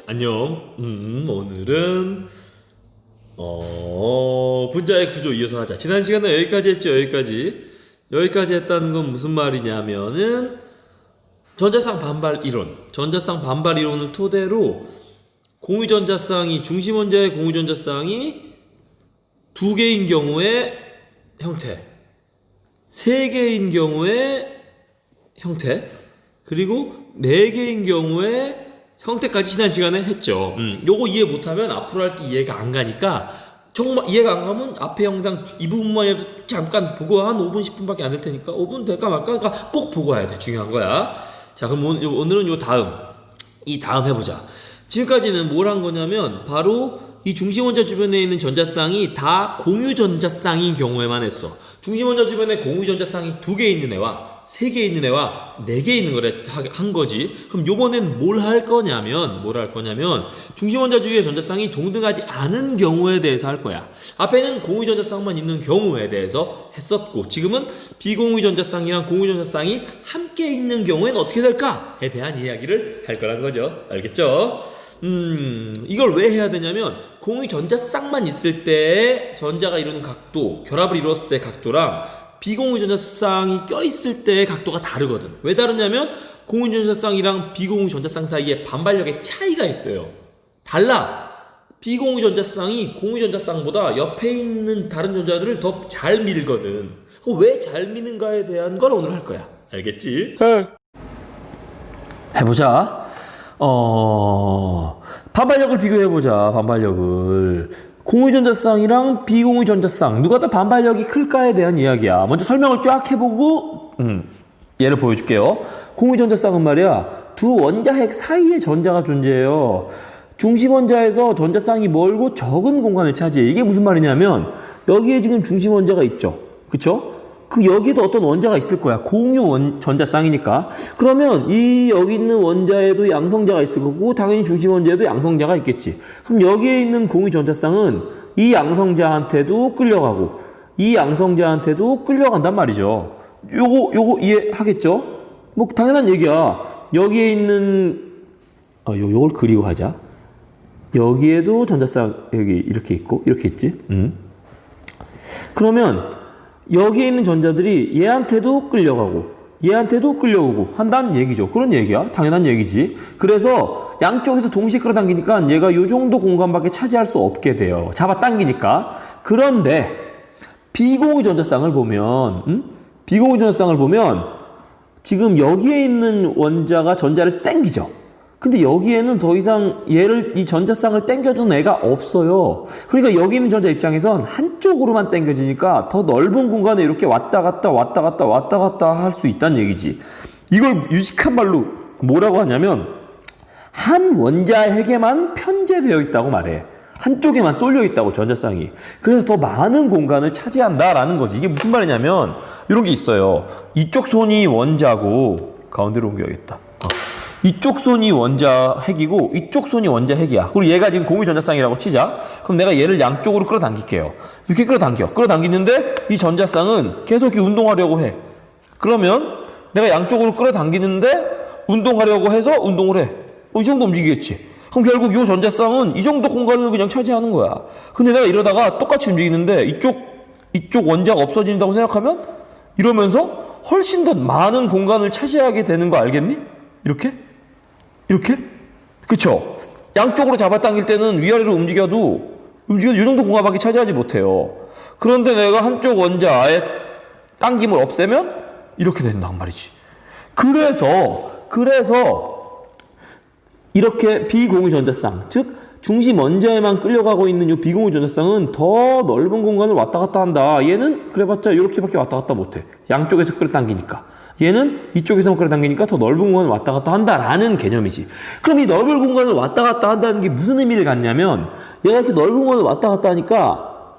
안녕. 오늘은 분자의 구조 이어서 하자. 지난 시간에 여기까지 했죠. 여기까지 했다는 건 무슨 말이냐면은 전자쌍 반발 이론을 토대로 공유전자쌍이 중심 원자의 공유전자쌍이 2개인 경우의 형태, 3개인 경우의 형태, 그리고 4개인 경우의 형태까지 지난 시간에 했죠. 요거 이해 못하면 앞으로 할 게 이해가 안 가니까, 정말 이해가 안 가면 앞에 영상 이 부분만이라도 잠깐 보고 한 5분 10분밖에 안 될 테니까 5분 될까 말까 그러니까 꼭 보고 와야 돼. 중요한 거야. 자, 그럼 오늘은 이 다음 해보자. 지금까지는 뭘 한 거냐면 바로 이 중심원자 주변에 있는 전자쌍이 다 공유전자쌍인 경우에만 했어. 중심원자 주변에 공유전자쌍이 2개 있는 애와 3개 있는 애와 4개 있는 거를 한 거지. 그럼 요번엔 뭘 할 거냐면 중심원자 주위의 전자쌍이 동등하지 않은 경우에 대해서 할 거야. 앞에는 공유전자쌍만 있는 경우에 대해서 했었고, 지금은 비공유전자쌍이랑 공유전자쌍이 함께 있는 경우에는 어떻게 될까에 대한 이야기를 할 거란 거죠. 알겠죠? 이걸 왜 해야 되냐면 공유전자쌍만 있을 때 전자가 이루는 각도, 결합을 이루었을 때 각도랑 비공유전자쌍이 껴있을 때의 각도가 다르거든. 왜 다르냐면 공유전자쌍이랑 비공유전자쌍 사이에 반발력의 차이가 있어요. 달라. 비공유전자쌍이 공유전자쌍보다 옆에 있는 다른 전자들을 더 잘 밀거든. 왜 잘 미는가에 대한 걸 오늘 할 거야. 알겠지? 해보자. 반발력을 비교해보자. 공유전자쌍이랑 비공유전자쌍 누가 더 반발력이 클까에 대한 이야기야. 먼저 설명을 쫙 해보고 예를 보여줄게요. 공유전자쌍은 말이야, 두 원자핵 사이에 전자가 존재해요. 중심원자에서 전자쌍이 멀고 적은 공간을 차지해. 이게 무슨 말이냐면 여기에 지금 중심원자가 있죠. 그쵸? 여기에도 어떤 원자가 있을 거야. 전자쌍이니까. 그러면 여기 있는 원자에도 양성자가 있을 거고, 당연히 중심 원자에도 양성자가 있겠지. 그럼 여기에 있는 공유전자쌍은 이 양성자한테도 끌려가고, 이 양성자한테도 끌려간단 말이죠. 요거 이해하겠죠? 뭐 당연한 얘기야. 여기에 있는 요걸 그리고 하자. 여기에도 전자쌍 여기 이렇게 있고 이렇게 있지. 그러면 여기에 있는 전자들이 얘한테도 끌려가고 얘한테도 끌려오고 한다는 얘기죠. 그런 얘기야. 당연한 얘기지. 그래서 양쪽에서 동시에 끌어당기니까 얘가 이 정도 공간밖에 차지할 수 없게 돼요. 잡아당기니까. 그런데 비공유전자쌍을 보면 지금 여기에 있는 원자가 전자를 땡기죠. 근데 여기에는 더 이상 이 전자쌍을 땡겨주는 애가 없어요. 그러니까 여기 있는 전자 입장에선 한쪽으로만 땡겨지니까 더 넓은 공간에 이렇게 왔다 갔다 할 수 있다는 얘기지. 이걸 유식한 말로 뭐라고 하냐면 한 원자핵에만 편제되어 있다고 말해. 한쪽에만 쏠려 있다고, 전자쌍이. 그래서 더 많은 공간을 차지한다라는 거지. 이게 무슨 말이냐면 이런 게 있어요. 이쪽 손이 원자고, 가운데로 옮겨야겠다. 이쪽 손이 원자핵이고 이쪽 손이 원자핵이야. 그리고 얘가 지금 공유전자쌍이라고 치자. 그럼 내가 얘를 양쪽으로 끌어당길게요. 이렇게 끌어당기는데 이 전자쌍은 계속 이렇게 운동하려고 해. 그러면 내가 양쪽으로 끌어당기는데 운동하려고 해서 운동을 해. 이 정도 움직이겠지. 그럼 결국 이 전자쌍은 이 정도 공간을 그냥 차지하는 거야. 근데 내가 이러다가 똑같이 움직이는데 이쪽 원자가 없어진다고 생각하면 이러면서 훨씬 더 많은 공간을 차지하게 되는 거 알겠니? 이렇게? 그쵸? 양쪽으로 잡아당길 때는 위아래로 움직여도 이 정도 공간밖에 차지하지 못해요. 그런데 내가 한쪽 원자의 당김을 없애면 이렇게 된단 말이지. 그래서 이렇게 비공유전자쌍, 즉 중심 원자에만 끌려가고 있는 이 비공유전자쌍은 더 넓은 공간을 왔다 갔다 한다. 얘는 그래봤자 이렇게밖에 왔다 갔다 못해. 양쪽에서 끌어당기니까. 얘는 이쪽에서 끌어당기니까 더 넓은 공간을 왔다 갔다 한다라는 개념이지. 그럼 이 넓은 공간을 왔다 갔다 한다는 게 무슨 의미를 갖냐면, 얘가 이렇게 넓은 공간을 왔다 갔다 하니까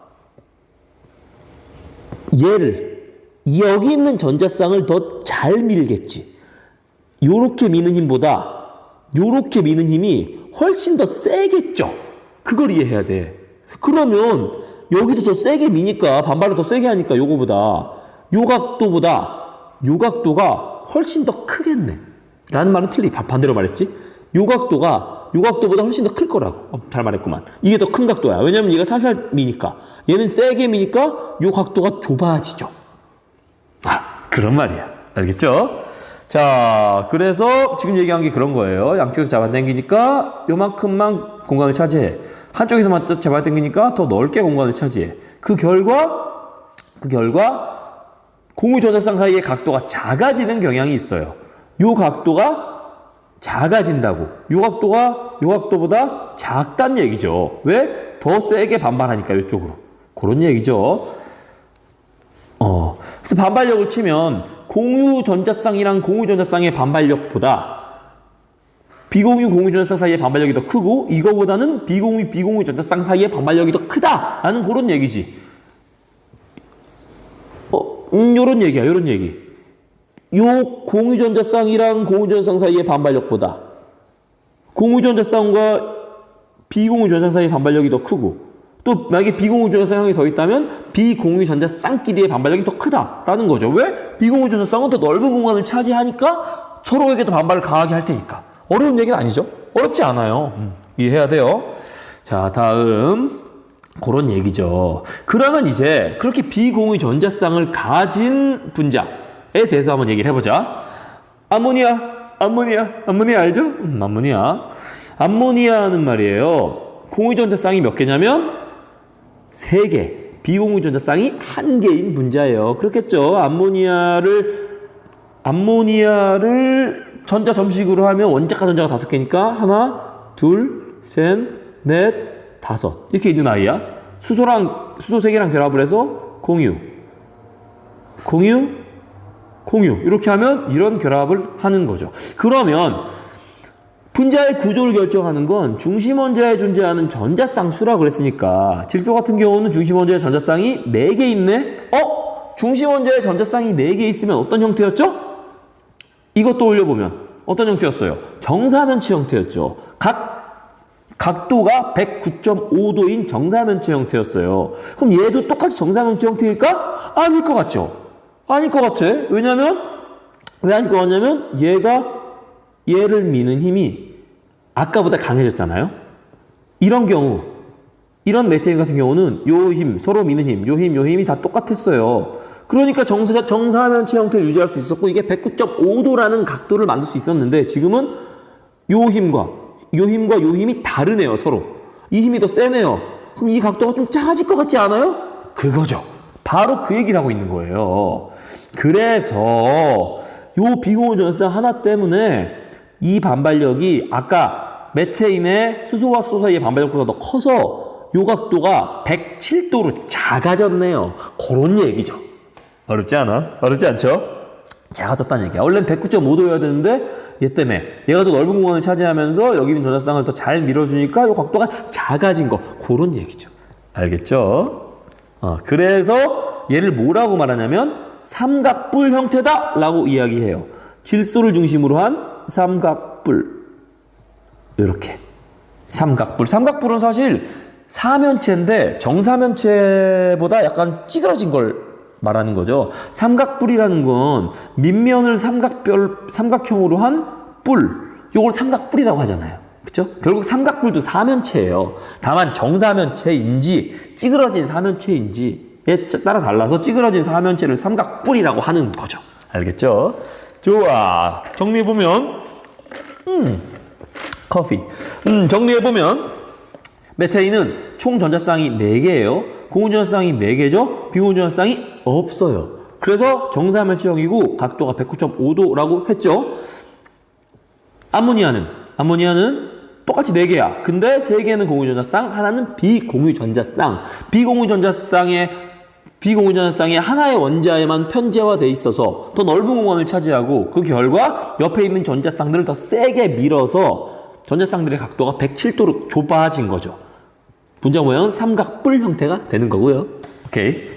얘를, 여기 있는 전자쌍을 더 잘 밀겠지. 요렇게 미는 힘이 훨씬 더 세겠죠. 그걸 이해해야 돼. 그러면 여기도 더 세게 미니까, 반발을 더 세게 하니까 요 각도가 훨씬 더 크겠네. 라는 말은 틀리. 반대로 말했지. 요 각도가 요 각도보다 훨씬 더 클 거라고. 잘 말했구만. 이게 더 큰 각도야. 왜냐면 얘가 살살 미니까. 얘는 세게 미니까 요 각도가 좁아지죠. 그런 말이야. 알겠죠? 자, 그래서 지금 얘기한 게 그런 거예요. 양쪽에서 잡아당기니까 요만큼만 공간을 차지해. 한쪽에서만 잡아당기니까 더 넓게 공간을 차지해. 그 결과 공유 전자쌍 사이의 각도가 작아지는 경향이 있어요. 요 각도가 작아진다고. 요 각도보다 작다는 얘기죠. 왜? 더 세게 반발하니까 이쪽으로. 그런 얘기죠. 그래서 반발력을 치면 공유 전자쌍이랑 공유 전자쌍의 반발력보다 비공유 공유 전자쌍 사이의 반발력이 더 크고 이거보다는 비공유 전자쌍 사이의 반발력이 더 크다라는 그런 얘기지. 요런 얘기야, 요런 얘기. 요 공유 전자쌍이랑 공유 전자쌍 사이의 반발력보다 공유 전자쌍과 비공유 전자쌍 사이의 반발력이 더 크고 또 만약에 비공유 전자쌍이 더 있다면 비공유 전자쌍끼리의 반발력이 더 크다라는 거죠. 왜? 비공유 전자쌍은 더 넓은 공간을 차지하니까 서로에게 더 반발을 강하게 할 테니까. 어려운 얘기는 아니죠? 어렵지 않아요. 이해해야 돼요. 자, 다음 그런 얘기죠. 그러면 이제 그렇게 비공유 전자쌍을 가진 분자에 대해서 한번 얘기를 해보자. 암모니아 알죠? 암모니아는 말이에요. 공유 전자쌍이 몇 개냐면 3개, 비공유 전자쌍이 1개인 분자예요. 그렇겠죠. 암모니아를 전자 점식으로 하면 원자과 전자가 5개니까 하나, 둘, 셋, 넷, 5 이렇게 있는 아이야. 수소 3개랑 결합을 해서 공유 이렇게 하면 이런 결합을 하는 거죠. 그러면 분자의 구조를 결정하는 건 중심원자에 존재하는 전자쌍 수라고 그랬으니까 질소 같은 경우는 중심원자에 전자쌍이 4개 있네? 중심원자에 전자쌍이 4개 있으면 어떤 형태였죠? 이것도 올려보면 어떤 형태였어요? 정사면체 형태였죠. 각도가 109.5도인 정사면체 형태였어요. 그럼 얘도 똑같이 정사면체 형태일까? 아닐 것 같죠? 아닐 것 같아. 왜냐면 왜 아닐 것 같냐면 얘를 미는 힘이 아까보다 강해졌잖아요. 이런 경우, 이런 메테인 같은 경우는 요 힘, 서로 미는 힘, 요 힘이 다 똑같았어요. 그러니까 정사면체 형태를 유지할 수 있었고 이게 109.5도라는 각도를 만들 수 있었는데 지금은 요 힘과 요 힘이 다르네요, 서로. 이 힘이 더 세네요. 그럼 이 각도가 좀 작아질 것 같지 않아요? 그거죠. 바로 그 얘기를 하고 있는 거예요. 그래서 요 비공유 전자쌍 하나 때문에 이 반발력이 아까 메테인의 수소와 수소 사이의 반발력보다 더 커서 요 각도가 107도로 작아졌네요. 그런 얘기죠. 어렵지 않아? 어렵지 않죠? 작아졌다는 얘기야. 원래는 109.5도여야 되는데 얘 때문에 얘가 더 넓은 공간을 차지하면서 여기 있는 전자쌍을 더 잘 밀어주니까 요 각도가 작아진 거. 그런 얘기죠. 알겠죠? 그래서 얘를 뭐라고 말하냐면 삼각뿔 형태다 라고 이야기해요. 질소를 중심으로 한 삼각뿔. 이렇게 삼각뿔은 사실 사면체인데 정사면체보다 약간 찌그러진 걸 말하는 거죠. 삼각뿔이라는 건 밑면을 삼각형으로 한 뿔, 요걸 삼각뿔이라고 하잖아요. 그쵸? 결국 삼각뿔도 사면체예요. 다만 정사면체인지 찌그러진 사면체인지에 따라 달라서 찌그러진 사면체를 삼각뿔이라고 하는 거죠. 알겠죠? 좋아. 정리해보면 커피. 정리해보면 메테인은 총 전자쌍이 4개예요. 공유 전자쌍이 4개죠. 비공유 전자쌍이 없어요. 그래서 정사면체형이고 각도가 109.5도라고 했죠. 암모니아는 똑같이 4개야. 근데 3개는 공유 전자쌍, 하나는 비공유 전자쌍. 비공유 전자쌍의 하나의 원자에만 편제화되어 있어서 더 넓은 공간을 차지하고 그 결과 옆에 있는 전자쌍들을 더 세게 밀어서 전자쌍들의 각도가 107도로 좁아진 거죠. 분자 모양은 삼각뿔 형태가 되는 거고요. 오케이.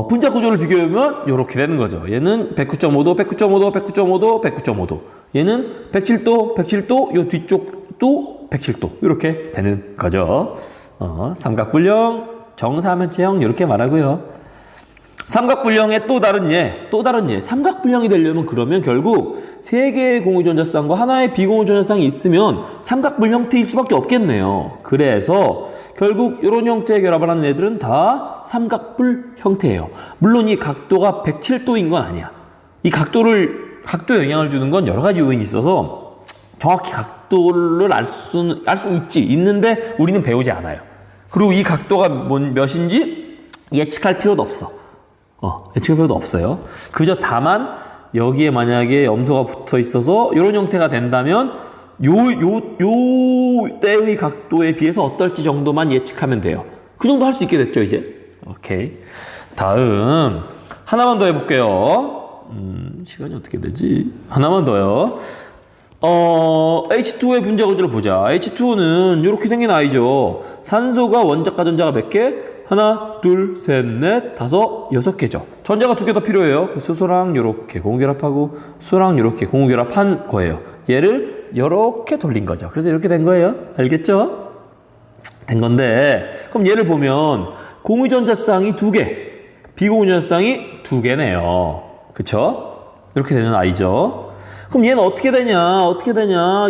분자 구조를 비교해보면 이렇게 되는 거죠. 얘는 109.5도. 얘는 107도, 요 뒤쪽도 107도. 이렇게 되는 거죠. 삼각뿔형, 정사면체형 이렇게 말하고요. 삼각불량의 또 다른 예. 삼각불량이 되려면 그러면 결국 세 개의 공유전자쌍과 하나의 비공유전자쌍이 있으면 삼각불 형태일 수밖에 없겠네요. 그래서 결국 이런 형태의 결합을 하는 애들은 다 삼각불 형태예요. 물론 이 각도가 107도인 건 아니야. 이 각도에 영향을 주는 건 여러 가지 요인이 있어서 정확히 각도를 알 수 있는데 우리는 배우지 않아요. 그리고 이 각도가 몇인지 예측할 필요도 없어. 예측할 필요도 없어요. 그저 다만 여기에 만약에 염소가 붙어 있어서 이런 형태가 된다면 요 때의 각도에 비해서 어떨지 정도만 예측하면 돼요. 그 정도 할 수 있게 됐죠, 이제. 오케이. 다음 하나만 더 해볼게요. 시간이 어떻게 되지? 하나만 더요. H2O의 분자 구조를 보자. H2O는 이렇게 생긴 아이죠. 산소가 원자과 전자가 몇 개? 하나, 둘, 셋, 넷, 다섯, 6개죠. 전자가 2개 더 필요해요. 수소랑 이렇게 공유결합하고 수소랑 이렇게 공유결합한 거예요. 얘를 이렇게 돌린 거죠. 그래서 이렇게 된 거예요. 알겠죠? 된 건데 그럼 얘를 보면 공유전자쌍이 2개, 비공유전자쌍이 2개네요. 그쵸? 이렇게 되는 아이죠. 그럼 얘는 어떻게 되냐?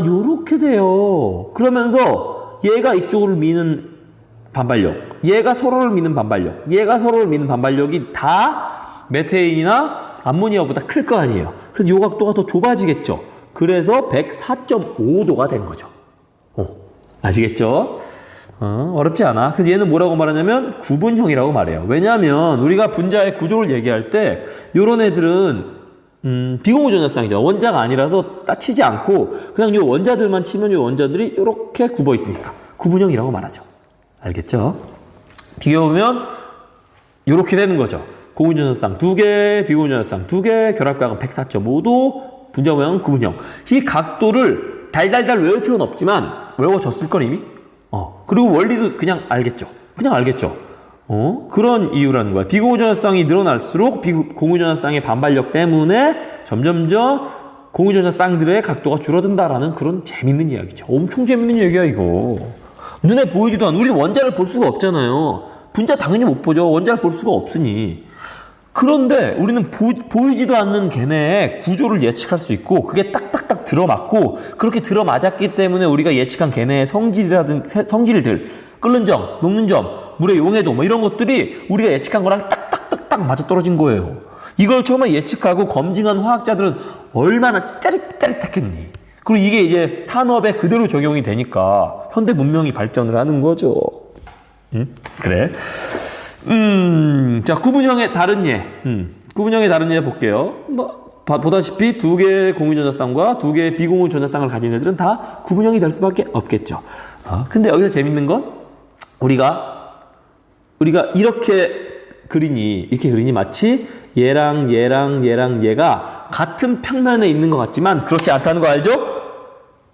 요렇게 돼요. 그러면서 얘가 이쪽을 미는 반발력, 얘가 서로를 미는 반발력, 얘가 서로를 미는 반발력이 다 메테인이나 암모니아보다 클 거 아니에요. 그래서 요 각도가 더 좁아지겠죠. 그래서 104.5도가 된 거죠. 아시겠죠? 어렵지 않아. 그래서 얘는 뭐라고 말하냐면 구분형이라고 말해요. 왜냐하면 우리가 분자의 구조를 얘기할 때 요런 애들은 비공유전자쌍이죠. 원자가 아니라서 따치지 않고 그냥 요 원자들만 치면 요 원자들이 이렇게 굽어 있으니까 구분형이라고 말하죠. 알겠죠? 비교해보면 이렇게 되는 거죠. 공유전자쌍 2개, 비공유전자쌍 2개, 결합각은 104.5도, 분자 모양은 구분형. 이 각도를 달달달 외울 필요는 없지만 외워졌을 걸 이미? 그리고 원리도 그냥 알겠죠. 그런 이유라는 거야. 비공유전자쌍이 늘어날수록 공유전자쌍의 반발력 때문에 점점점 공유전자쌍들의 각도가 줄어든다라는 그런 재밌는 이야기죠. 엄청 재밌는 얘기야 이거. 눈에 보이지도 않아. 우리는 원자를 볼 수가 없잖아요. 분자 당연히 못 보죠. 원자를 볼 수가 없으니. 그런데 우리는 보이지도 않는 걔네의 구조를 예측할 수 있고 그게 딱딱딱 들어맞고 그렇게 들어맞았기 때문에 우리가 예측한 걔네의 성질들 끓는 점, 녹는 점, 물의 용해도 뭐 이런 것들이 우리가 예측한 거랑 딱딱딱딱 맞아떨어진 거예요. 이걸 처음에 예측하고 검증한 화학자들은 얼마나 짜릿짜릿했겠니. 그리고 이게 이제 산업에 그대로 적용이 되니까 현대 문명이 발전을 하는 거죠. 그래. 자, 구분형의 다른 예. 구분형의 다른 예 볼게요. 보다시피 2개의 공유전자쌍과 2개의 비공유전자쌍을 가진 애들은 다 구분형이 될 수밖에 없겠죠. 근데 여기서 재밌는 건 우리가 이렇게 그리니 마치 얘랑 얘가 같은 평면에 있는 것 같지만 그렇지 않다는 거 알죠?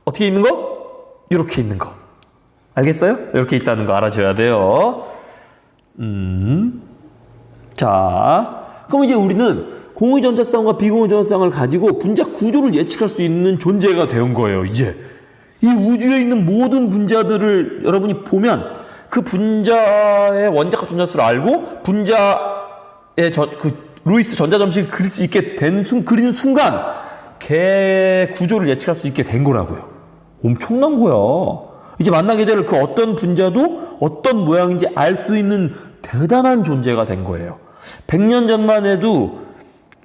어떻게 있는 거? 이렇게 있는 거. 알겠어요? 이렇게 있다는 거 알아줘야 돼요. 자, 그럼 이제 우리는 공유전자쌍과 비공유전자쌍을 가지고 분자 구조를 예측할 수 있는 존재가 된 거예요. 이제 이 우주에 있는 모든 분자들을 여러분이 보면 그 분자의 원자과 전자수를 알고 분자의 루이스 전자점식을 그릴 수 있게 그리는 순간 걔 구조를 예측할 수 있게 된 거라고요. 엄청난 거야. 이제 만나게 될 그 어떤 분자도 어떤 모양인지 알 수 있는 대단한 존재가 된 거예요. 100년 전만 해도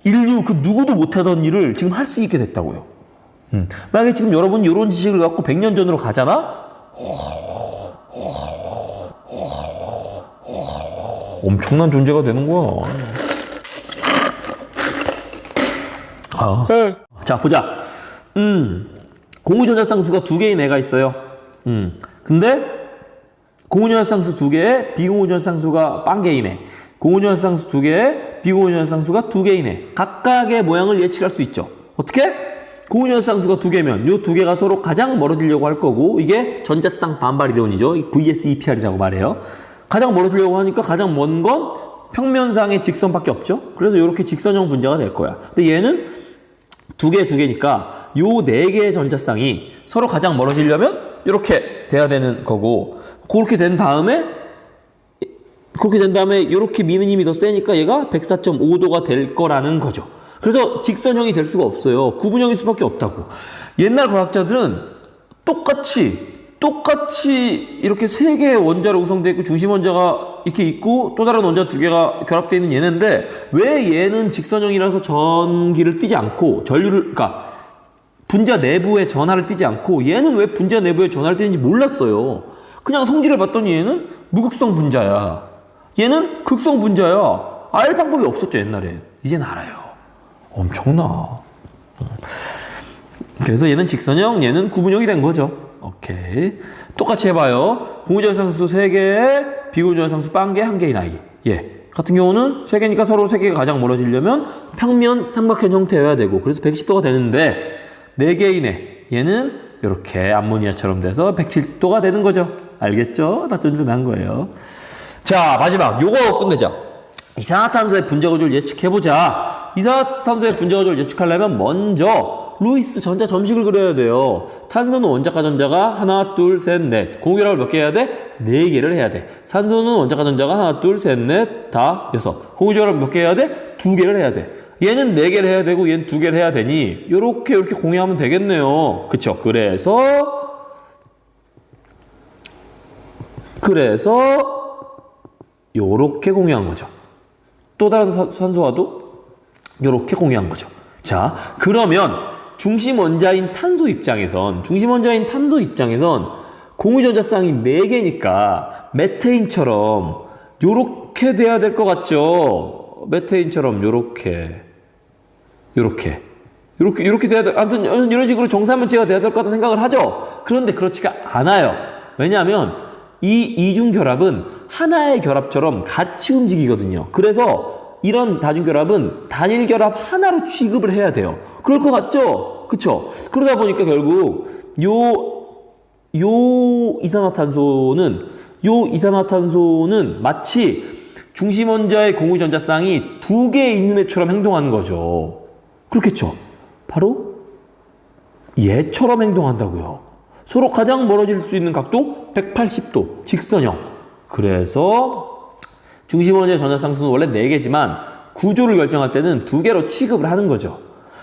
인류 그 누구도 못하던 일을 지금 할 수 있게 됐다고요. 만약에 지금 여러분이 이런 지식을 갖고 100년 전으로 가잖아? 엄청난 존재가 되는 거야. 자, 보자. 공유전자쌍수가 2개의 애가 있어요. 근데 공유전자쌍수 2개에 비공유전자쌍수가 0개인 애. 공유전자쌍수 2개에 비공유전자쌍수가 2개인 애. 각각의 모양을 예측할 수 있죠. 어떻게? 공유전자쌍수가 2개면 이 2개가 서로 가장 멀어지려고 할 거고 이게 전자쌍 반발 이론이죠. VSEPR이라고 말해요. 가장 멀어지려고 하니까 가장 먼 건 평면상의 직선밖에 없죠. 그래서 이렇게 직선형 분자가 될 거야. 근데 얘는 2개니까 요 4개의 전자쌍이 서로 가장 멀어지려면 이렇게 돼야 되는 거고 그렇게 된 다음에 그렇게 된 다음에 이렇게 미는 힘이 더 세니까 얘가 104.5도가 될 거라는 거죠. 그래서 직선형이 될 수가 없어요. 구분형일 수밖에 없다고. 옛날 과학자들은 똑같이 이렇게 세 개의 원자로 구성되어 있고 중심 원자가 이렇게 있고 또 다른 원자 두 개가 결합되어 있는 얘네인데 왜 얘는 직선형이라서 전기를 띠지 않고 그러니까 분자 내부에 전하를 띠지 않고 얘는 왜 분자 내부에 전하를 띠는지 몰랐어요. 그냥 성질을 봤더니 얘는 무극성 분자야. 얘는 극성 분자야. 알 방법이 없었죠, 옛날에. 이젠 알아요. 엄청나. 그래서 얘는 직선형, 얘는 구분형이 된 거죠. 오케이. 똑같이 해봐요. 공유전상수 3개에 비공유전상수 빵개 1개인 아이. 예. 같은 경우는 3개니까 서로 3개가 가장 멀어지려면 평면 삼각형 형태여야 되고 그래서 110도가 되는데 4개인에 얘는 이렇게 암모니아처럼 돼서 107도가 되는 거죠. 알겠죠? 다 준비한 거예요. 자, 마지막 요거 끝내자. 이산화탄소의 분자구조를 예측해보자. 이산화탄소의 분자구조를 예측하려면 먼저 루이스 전자 점식을 그려야 돼요. 탄소는 원자과 전자가 하나, 둘, 셋, 넷. 공유결합을 몇 개 해야 돼? 4개를 해야 돼. 산소는 원자과 전자가 하나, 둘, 셋, 넷, 다 6. 공유결합 몇 개 해야 돼? 2개를 해야 돼. 얘는 4개를 해야 되고 얘는 2개를 해야 되니 이렇게 공유하면 되겠네요. 그쵸? 그래서 요렇게 공유한 거죠. 또 다른 산소와도 요렇게 공유한 거죠. 자, 그러면 중심 원자인 탄소 입장에선 공유전자쌍이 4개니까 메테인처럼 요렇게 돼야 될 것 같죠? 메테인처럼 요렇게 돼야 될, 아무튼 이런 식으로 정사면체가 돼야 될 것 같다 생각을 하죠? 그런데 그렇지가 않아요. 왜냐하면 이 이중결합은 하나의 결합처럼 같이 움직이거든요. 그래서 이런 다중결합은 단일결합 하나로 취급을 해야 돼요. 그럴 것 같죠? 그쵸? 그러다 보니까 결국 요 이산화탄소는 마치 중심원자의 공유전자쌍이 2개 있는 애처럼 행동하는 거죠. 그렇겠죠? 바로 얘처럼 행동한다고요. 서로 가장 멀어질 수 있는 각도 180도, 직선형. 그래서 중심원자의 전자쌍수는 원래 4개지만 구조를 결정할 때는 2개로 취급을 하는 거죠.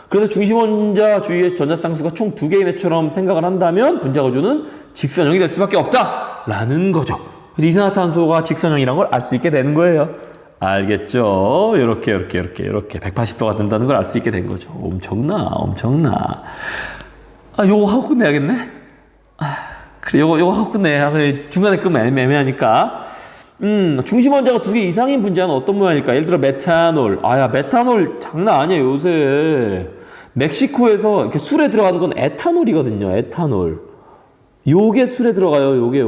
그래서 중심원자 주위의 전자쌍수가 총 2개인 애처럼 생각을 한다면 분자구조는 직선형이 될 수밖에 없다라는 거죠. 그래서 이산화탄소가 직선형이라는 걸 알 수 있게 되는 거예요. 알겠죠? 이렇게 180도가 된다는 걸 알 수 있게 된 거죠. 엄청나. 요거 하고 끝내야겠네. 그래, 요거 하고 끝내. 중간에 끄면 애매하니까. 중심 원자가 2개 이상인 분자는 어떤 모양일까? 예를 들어 메탄올. 메탄올 장난 아니에요, 요새. 멕시코에서 이렇게 술에 들어가는 건 에탄올이거든요, 에탄올. 요게 술에 들어가요, 요게.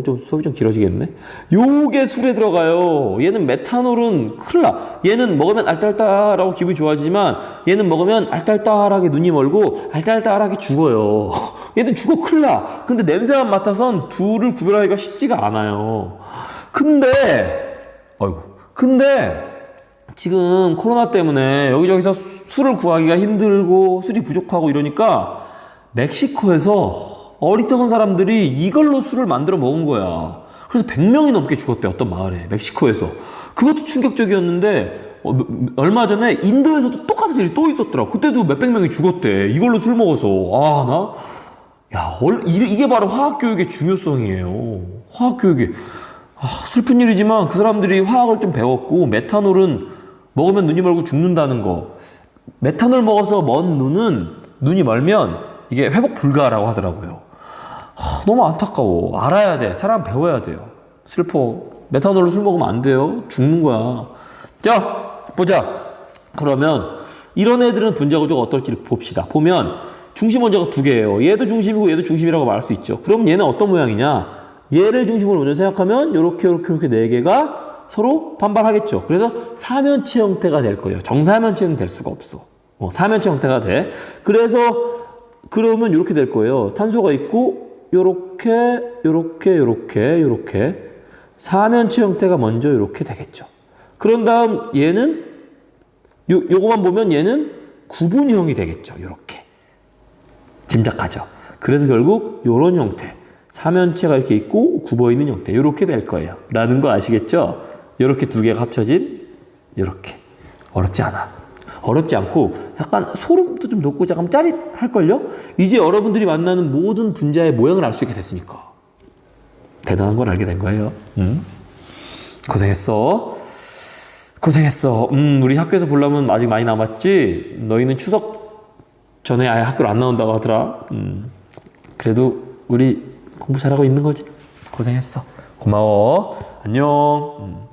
좀 수업이 좀 길어지겠네? 요게 술에 들어가요. 얘는 메탄올은 큰일 나. 얘는 먹으면 알딸딸하고 기분이 좋아지지만 얘는 먹으면 알딸딸하게 눈이 멀고 알딸딸하게 죽어요. 얘는 죽어 큰일 나. 근데 냄새만 맡아선 둘을 구별하기가 쉽지가 않아요. 근데 지금 코로나 때문에 여기저기서 술을 구하기가 힘들고 술이 부족하고 이러니까 멕시코에서 어리석은 사람들이 이걸로 술을 만들어 먹은 거야. 그래서 100명이 넘게 죽었대, 어떤 마을에, 멕시코에서. 그것도 충격적이었는데 얼마 전에 인도에서도 똑같은 일이 또 있었더라. 그때도 몇백 명이 죽었대, 이걸로 술 먹어서. 이게 바로 화학교육의 중요성이에요. 화학교육이. 슬픈 일이지만 그 사람들이 화학을 좀 배웠고, 메탄올은 먹으면 눈이 멀고 죽는다는 거. 메탄올 먹어서 먼 눈이 멀면 이게 회복 불가라고 하더라고요. 너무 안타까워. 알아야 돼. 사람 배워야 돼요. 슬퍼. 메탄올로 술 먹으면 안 돼요. 죽는 거야. 자, 보자. 그러면 이런 애들은 분자구조가 어떨지 봅시다. 보면 중심 원자가 2개예요. 얘도 중심이고 얘도 중심이라고 말할 수 있죠. 그럼 얘는 어떤 모양이냐? 얘를 중심으로 먼저 생각하면 요렇게 4개가 서로 반발하겠죠. 그래서 사면체 형태가 될 거예요. 정사면체는 될 수가 없어. 사면체 형태가 돼. 그러면 이렇게 될 거예요. 탄소가 있고 요렇게 사면체 형태가 먼저 이렇게 되겠죠. 그런 다음 얘는 요거만 보면 얘는 구분형이 되겠죠. 요렇게 짐작하죠. 그래서 결국 요런 형태, 삼연체가 이렇게 있고 굽어 있는 형태 이렇게 될 거예요. 라는 거 아시겠죠? 이렇게 두 개가 합쳐진 이렇게 어렵지 않아. 어렵지 않고 약간 소름도 좀 돋고 잠깐 짜릿할걸요? 이제 여러분들이 만나는 모든 분자의 모양을 알 수 있게 됐으니까 대단한 걸 알게 된 거예요. 고생했어. 고생했어. 우리 학교에서 보려면 아직 많이 남았지. 너희는 추석 전에 아예 학교를 안 나온다고 하더라. 그래도 우리 공부 잘하고 있는 거지. 고생했어. 고마워. 안녕.